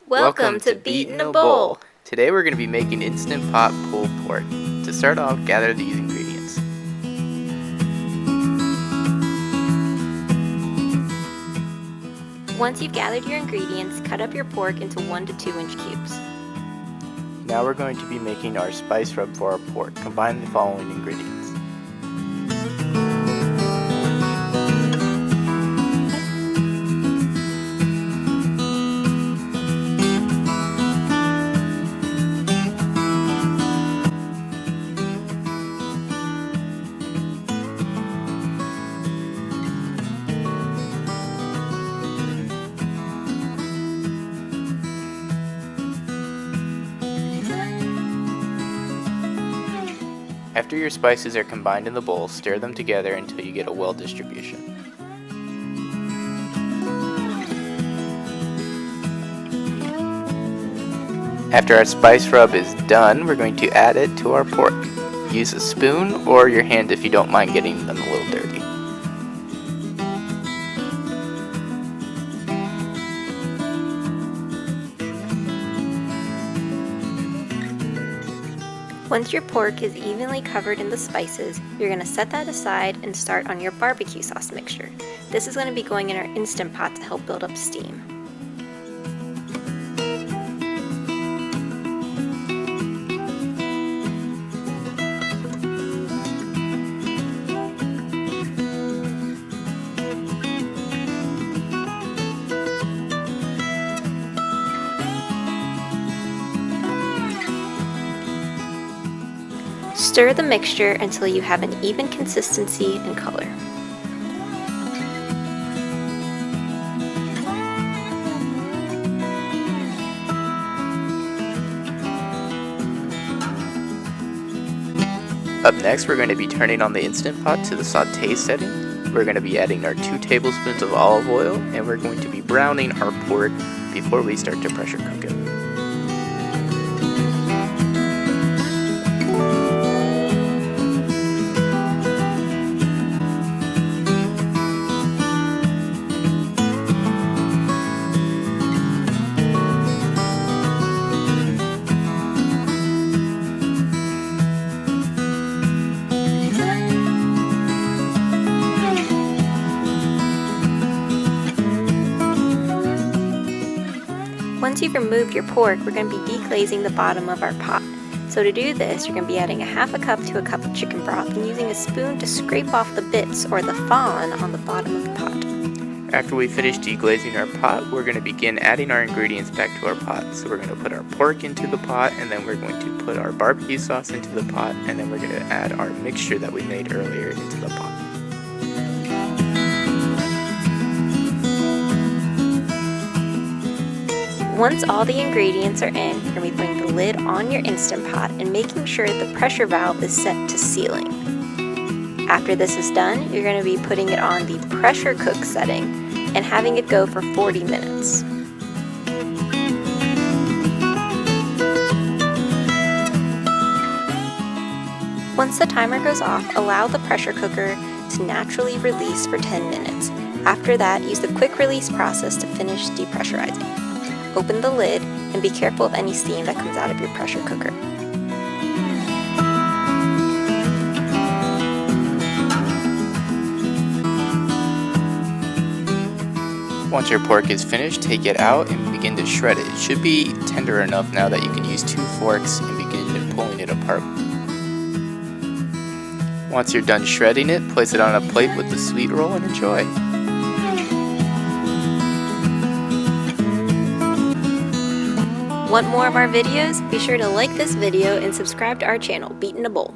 Welcome to Beat in a Bowl. Today we're going to be making Instant Pot pulled pork. To start off, gather these ingredients. Once you've gathered your ingredients, cut up your pork into 1 to 2 inch cubes. Now we're going to be making our spice rub for our pork. Combine the following ingredients. After your spices are combined in the bowl, stir them together until you get a well distribution. After our spice rub is done, we're going to add it to our pork. Use a spoon or your hand if you don't mind getting them a little dirty. Once your pork is evenly covered in the spices, you're going to set that aside and start on your barbecue sauce mixture. This is going to be going in our Instant Pot to help build up steam. Stir the mixture until you have an even consistency and color. Up next, we're going to be turning on the Instant Pot to the Saute setting. We're going to be adding our 2 tablespoons of olive oil, and we're going to be browning our pork before we start to pressure cook it. Once you've removed your pork, we're going to be deglazing the bottom of our pot. So to do this, you're going to be adding a half a cup to a cup of chicken broth and using a spoon to scrape off the bits or the fawn on the bottom of the pot. After we finish deglazing our pot, we're going to begin adding our ingredients back to our pot. So we're going to put our pork into the pot, and then we're going to put our barbecue sauce into the pot, and then we're going to add our mixture that we made earlier into the pot. Once all the ingredients are in, you're going to be putting the lid on your Instant Pot and making sure the pressure valve is set to sealing. After this is done, you're going to be putting it on the pressure cook setting and having it go for 40 minutes. Once the timer goes off, allow the pressure cooker to naturally release for 10 minutes. After that, use the quick release process to finish depressurizing. Open the lid and be careful of any steam that comes out of your pressure cooker. Once your pork is finished, take it out and begin to shred it. It should be tender enough now that you can use 2 forks and begin pulling it apart. Once you're done shredding it, place it on a plate with the sweet roll and enjoy. Want more of our videos? Be sure to like this video and subscribe to our channel, Beat in a Bowl.